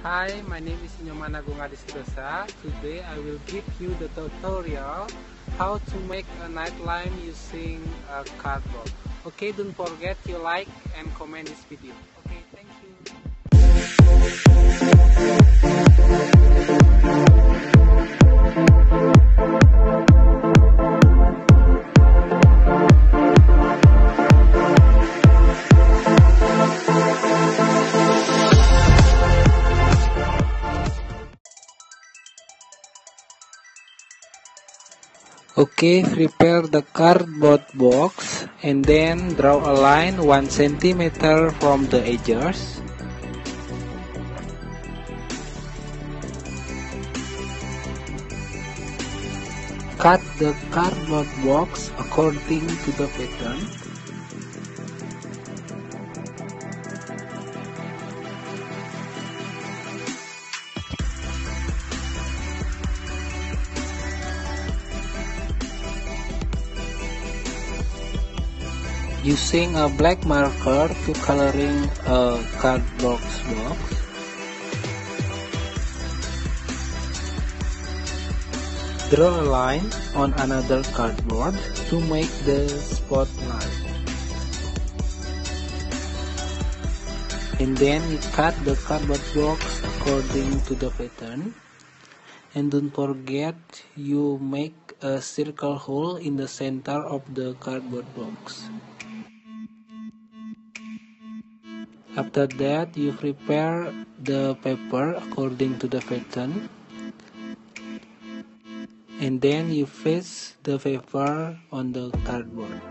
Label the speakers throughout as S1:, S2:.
S1: Hi, my name is Nyoman Agung Adistosa. Today I will give you the tutorial how to make a night lamp using a cardboard. Okay, don't forget to like and comment this video. Okay, thank you. Okay, prepare the cardboard box and then draw a line 1 centimeter from the edges. Cut the cardboard box according to the pattern. Using a black marker to coloring a cardboard box. Draw a line on another cardboard to make the spotlight. And then you cut the cardboard box according to the pattern. And don't forget you make a circle hole in the center of the cardboard box. After that, you prepare the paper according to the pattern, and then you paste the paper on the cardboard.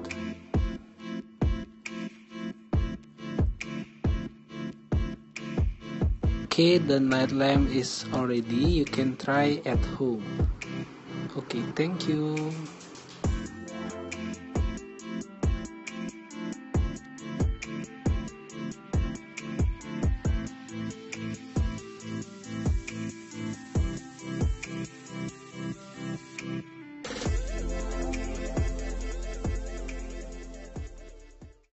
S1: Okay, the night lamp is already. You can try at home. Okay, thank you.